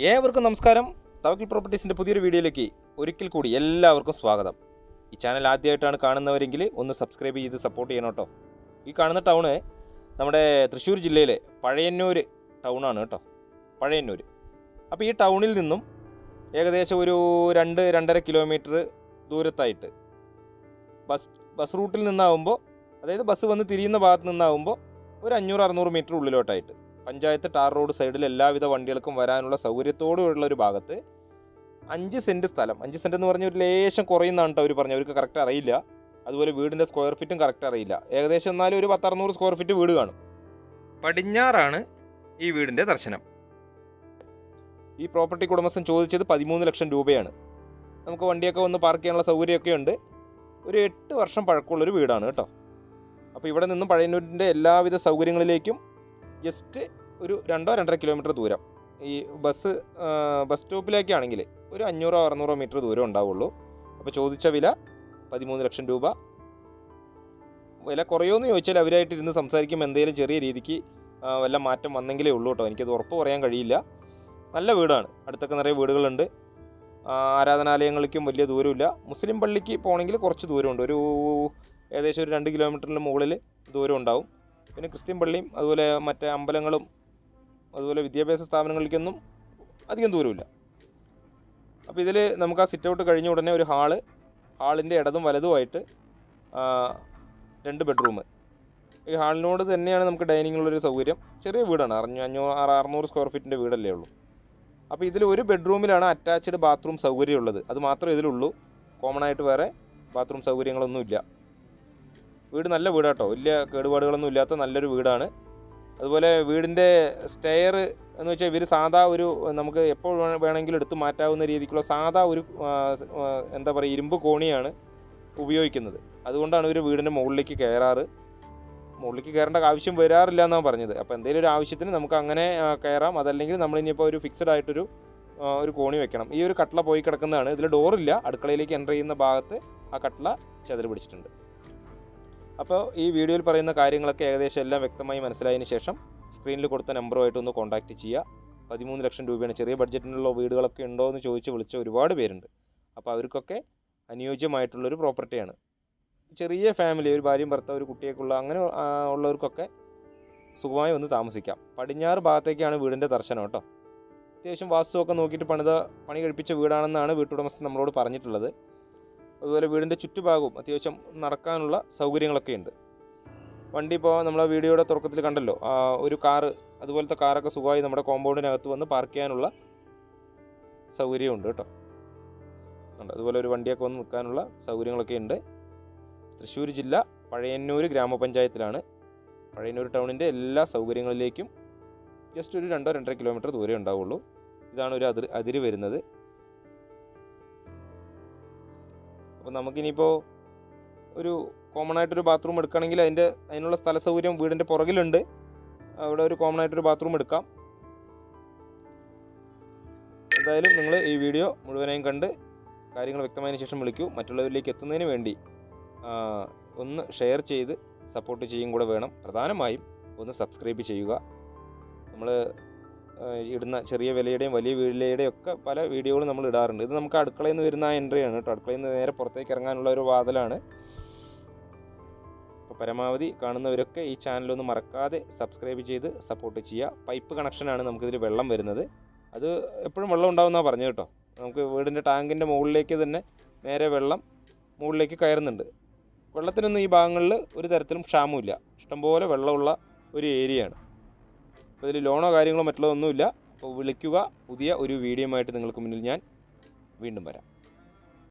ഏവർക്കും നമസ്കാരം. തവക്കൽ പ്രോപ്പർട്ടീസിൻ്റെ പുതിയൊരു വീഡിയോയിലേക്ക് ഒരിക്കൽ കൂടി എല്ലാവർക്കും സ്വാഗതം. ഈ ചാനൽ ആദ്യമായിട്ടാണ് കാണുന്നവരെങ്കിൽ ഒന്ന് സബ്സ്ക്രൈബ് ചെയ്ത് സപ്പോർട്ട് ചെയ്യണം കേട്ടോ. ഈ കാണുന്ന ടൗണ് നമ്മുടെ തൃശ്ശൂർ ജില്ലയിലെ പഴയന്നൂർ ടൗണാണ് കേട്ടോ. പഴയന്നൂർ. അപ്പോൾ ഈ ടൗണിൽ നിന്നും ഏകദേശം ഒരു 2-2.5 കിലോമീറ്റർ ദൂരത്തായിട്ട് ബസ് റൂട്ടിൽ നിന്നാവുമ്പോൾ, അതായത് ബസ് വന്ന് തിരിയുന്ന ഭാഗത്ത് നിന്നാവുമ്പോൾ ഒരു 500-600 മീറ്റർ ഉള്ളിലോട്ടായിട്ട് പഞ്ചായത്ത് ടാർ റോഡ് സൈഡിൽ എല്ലാവിധ വണ്ടികൾക്കും വരാനുള്ള സൗകര്യത്തോടുള്ള ഒരു ഭാഗത്ത് 5 സെൻറ്റ് സ്ഥലം. 5 സെൻറ്റ് എന്ന് പറഞ്ഞ ഒരു ലേശം കുറയുന്നതാണ് കേട്ടോ അവർ പറഞ്ഞു. അവർക്ക് കറക്റ്റ് അറിയില്ല. അതുപോലെ വീടിൻ്റെ സ്ക്വയർ ഫീറ്റും കറക്റ്റ് അറിയില്ല. ഏകദേശം എന്നാലും ഒരു 10-600 സ്ക്വയർ ഫീറ്റ് വീട് കാണും. പടിഞ്ഞാറാണ് ഈ വീടിൻ്റെ ദർശനം. ഈ പ്രോപ്പർട്ടി ഉടമസ്ഥൻ ചോദിച്ചത് 13 ലക്ഷം രൂപയാണ്. നമുക്ക് വണ്ടിയൊക്കെ വന്ന് പാർക്ക് ചെയ്യാനുള്ള സൗകര്യമൊക്കെ ഉണ്ട്. ഒരു 8 വർഷം പഴക്കമുള്ളൊരു വീടാണ് കേട്ടോ. അപ്പോൾ ഇവിടെ നിന്നും പഴയന്നൂരിൻ്റെ എല്ലാവിധ സൗകര്യങ്ങളിലേക്കും ജസ്റ്റ് ഒരു 2-2.5 കിലോമീറ്റർ ദൂരം. ഈ ബസ് സ്റ്റോപ്പിലേക്കാണെങ്കിൽ ഒരു 500-600 മീറ്റർ ദൂരം ഉണ്ടാവുള്ളൂ. അപ്പോൾ ചോദിച്ച വില 13 ലക്ഷം രൂപ. വില കുറയുമെന്ന് ചോദിച്ചാൽ അവരായിട്ട് ഇരുന്ന് സംസാരിക്കുമ്പോൾ എന്തെങ്കിലും ചെറിയ രീതിക്ക് വല്ല മാറ്റം വന്നെങ്കിലേ ഉള്ളൂ കേട്ടോ. എനിക്കത് ഉറപ്പ് പറയാൻ കഴിയില്ല. നല്ല വീടാണ്. അടുത്തൊക്കെ നിറയെ വീടുകളുണ്ട്. ആരാധനാലയങ്ങളിലേക്കും വലിയ ദൂരമില്ല. മുസ്ലിം പള്ളിക്ക് പോകണമെങ്കിൽ കുറച്ച് ദൂരമുണ്ട്. ഏകദേശം ഒരു 2 കിലോമീറ്ററിന് മുകളിൽ ദൂരം ഉണ്ടാവും. പിന്നെ ക്രിസ്ത്യൻ പള്ളിയും അതുപോലെ മറ്റേ അമ്പലങ്ങളും അതുപോലെ വിദ്യാഭ്യാസ സ്ഥാപനങ്ങളിലേക്കൊന്നും അധികം ദൂരമില്ല. അപ്പോൾ ഇതിൽ നമുക്ക് ആ സിറ്റ് ഔട്ട് കഴിഞ്ഞ ഉടനെ ഒരു ഹാളിൻ്റെ ഇടതും വലതുമായിട്ട് 2 ബെഡ്റൂം. ഈ ഹാളിനോട് തന്നെയാണ് നമുക്ക് ഡൈനിങ്ങിലുള്ളൊരു സൗകര്യം. ചെറിയ വീടാണ്. 500-600 സ്ക്വയർ ഫീറ്റിൻ്റെ വീടല്ലേ ഉള്ളൂ. അപ്പോൾ ഇതിൽ ഒരു ബെഡ്റൂമിലാണ് അറ്റാച്ച്ഡ് ബാത്റൂം സൗകര്യമുള്ളത്. അത് മാത്രമേ ഇതിലുള്ളൂ. കോമൺ ആയിട്ട് വേറെ ബാത്റൂം സൗകര്യങ്ങളൊന്നുമില്ല. വീട് നല്ല വീടാട്ടോ. വലിയ കേടുപാടുകളൊന്നും ഇല്ലാത്ത നല്ലൊരു വീടാണ്. അതുപോലെ വീടിൻ്റെ സ്റ്റെയർ എന്ന് വെച്ചാൽ ഇവർ സാധാ ഒരു നമുക്ക് എപ്പോൾ വേണമെങ്കിലും എടുത്ത് മാറ്റാവുന്ന രീതിക്കുള്ള സാധാ ഒരു എന്താ പറയുക, ഇരുമ്പ് കോണിയാണ് ഉപയോഗിക്കുന്നത്. അതുകൊണ്ടാണ് ഇവർ വീടിൻ്റെ മുകളിലേക്ക് കയറേണ്ട ആവശ്യം വരാറില്ല എന്നാണ് പറഞ്ഞത്. അപ്പോൾ എന്തെങ്കിലും ഒരു ആവശ്യത്തിന് നമുക്ക് അങ്ങനെ കയറാം. അതല്ലെങ്കിൽ നമ്മളിനിപ്പോൾ ഒരു ഫിക്സഡ് ആയിട്ടൊരു കോണി വെക്കണം. ഈ ഒരു കട്ടള പോയി കിടക്കുന്നതാണ്. ഇതിൽ ഡോറില്ല. അടുക്കളയിലേക്ക് എൻ്റർ ചെയ്യുന്ന ഭാഗത്ത് ആ കട്ടള ചതുര് പിടിച്ചിട്ടുണ്ട്. അപ്പോൾ ഈ വീഡിയോയിൽ പറയുന്ന കാര്യങ്ങളൊക്കെ ഏകദേശം എല്ലാം വ്യക്തമായി മനസ്സിലായതിന് ശേഷം സ്ക്രീനിൽ കൊടുത്ത നമ്പറുമായിട്ട് ഒന്ന് കോൺടാക്റ്റ് ചെയ്യുക. 13 ലക്ഷം രൂപയാണ്. ചെറിയ ബഡ്ജറ്റിനുള്ള വീടുകളൊക്കെ ഉണ്ടോ എന്ന് ചോദിച്ച് വിളിച്ച ഒരുപാട് പേരുണ്ട്. അപ്പോൾ അവർക്കൊക്കെ അനുയോജ്യമായിട്ടുള്ളൊരു പ്രോപ്പർട്ടിയാണ്. ചെറിയ ഫാമിലി, ഒരു ഭാര്യയും ഭർത്താവ്, ഒരു കുട്ടിയൊക്കെയുള്ള അങ്ങനെ ഉള്ളവർക്കൊക്കെ സുഖമായി ഒന്ന് താമസിക്കാം. പടിഞ്ഞാറ് ഭാഗത്തേക്കാണ് വീടിൻ്റെ ദർശനം കേട്ടോ. അത്യാവശ്യം വാസ്തുവൊക്കെ നോക്കിയിട്ട് പണി കഴിപ്പിച്ച വീടാണെന്നാണ് വീട്ടുടമസ്ഥൻ നമ്മളോട് പറഞ്ഞിട്ടുള്ളത്. അതുപോലെ വീടിൻ്റെ ചുറ്റുഭാഗവും അത്യാവശ്യം നടക്കാനുള്ള സൗകര്യങ്ങളൊക്കെ ഉണ്ട്. വണ്ടി ഇപ്പോൾ നമ്മളെ വീഡിയോയുടെ തുടക്കത്തിൽ കണ്ടല്ലോ, ഒരു കാറ്, അതുപോലത്തെ കാറൊക്കെ സുഖമായി നമ്മുടെ കോമ്പൗണ്ടിനകത്ത് വന്ന് പാർക്ക് ചെയ്യാനുള്ള സൗകര്യമുണ്ട് കേട്ടോ. അതുപോലെ ഒരു വണ്ടിയൊക്കെ വന്ന് നിൽക്കാനുള്ള സൗകര്യങ്ങളൊക്കെ ഉണ്ട്. തൃശ്ശൂർ ജില്ല പഴയന്നൂർ ഗ്രാമപഞ്ചായത്തിലാണ്. പഴയന്നൂർ ടൗണിൻ്റെ എല്ലാ സൗകര്യങ്ങളിലേക്കും ജസ്റ്റ് ഒരു 2-2.5 കിലോമീറ്റർ ദൂരം ഉണ്ടാവുള്ളൂ. ഇതാണ് ഒരു അതിര് വരുന്നത്. അപ്പോൾ നമുക്കിനിയിപ്പോൾ ഒരു കോമൺ ആയിട്ടൊരു ബാത്റൂം എടുക്കുകയാണെങ്കിൽ അതിനുള്ള സ്ഥല സൗകര്യം വീടിൻ്റെ പുറകിലുണ്ട്. അവിടെ ഒരു കോമൺ ആയിട്ടൊരു ബാത്റൂം എടുക്കാം. എന്തായാലും നിങ്ങൾ ഈ വീഡിയോ മുഴുവനായും കണ്ട് കാര്യങ്ങൾ വ്യക്തമായതിനു ശേഷം വിളിക്കൂ. മറ്റുള്ളവരിലേക്ക് എത്തുന്നതിന് വേണ്ടി ഒന്ന് ഷെയർ ചെയ്ത് സപ്പോർട്ട് ചെയ്യും കൂടെ വേണം. പ്രധാനമായും ഒന്ന് സബ്സ്ക്രൈബ് ചെയ്യുക. നമ്മൾ ഇടുന്ന ചെറിയ വിലയുടെയും വലിയ വിലയുടെയും ഒക്കെ പല വീഡിയോകളും നമ്മൾ ഇടാറുണ്ട്. ഇത് നമുക്ക് അടുക്കളയിൽ നിന്ന് വരുന്ന എൻട്രിയാണ് കേട്ടോ. അടുക്കളയിൽ നിന്ന് നേരെ പുറത്തേക്ക് ഇറങ്ങാനുള്ള ഒരു വാതിലാണ്. അപ്പോൾ പരമാവധി കാണുന്നവരൊക്കെ ഈ ചാനലൊന്ന് മറക്കാതെ സബ്സ്ക്രൈബ് ചെയ്ത് സപ്പോർട്ട് ചെയ്യുക. പൈപ്പ് കണക്ഷനാണ് നമുക്കിതിൽ വെള്ളം വരുന്നത്. അത് എപ്പോഴും വെള്ളം ഉണ്ടാവുമെന്നാണ് പറഞ്ഞത് കേട്ടോ. നമുക്ക് വീടിൻ്റെ ടാങ്കിൻ്റെ മുകളിലേക്ക് തന്നെ നേരെ വെള്ളം മുകളിലേക്ക് കയറുന്നുണ്ട്. വെള്ളത്തിനൊന്നും ഈ ഭാഗങ്ങളിൽ ഒരു തരത്തിലും ക്ഷാമമില്ല. ഇഷ്ടംപോലെ വെള്ളമുള്ള ഒരു ഏരിയയാണ്. അപ്പോൾ ഇതിൽ ലോണോ കാര്യങ്ങളോ മറ്റുള്ളതൊന്നുമില്ല. അപ്പോൾ വിളിക്കുക. പുതിയ ഒരു വീഡിയോയുമായിട്ട് നിങ്ങൾക്ക് മുന്നിൽ ഞാൻ വീണ്ടും വരാം.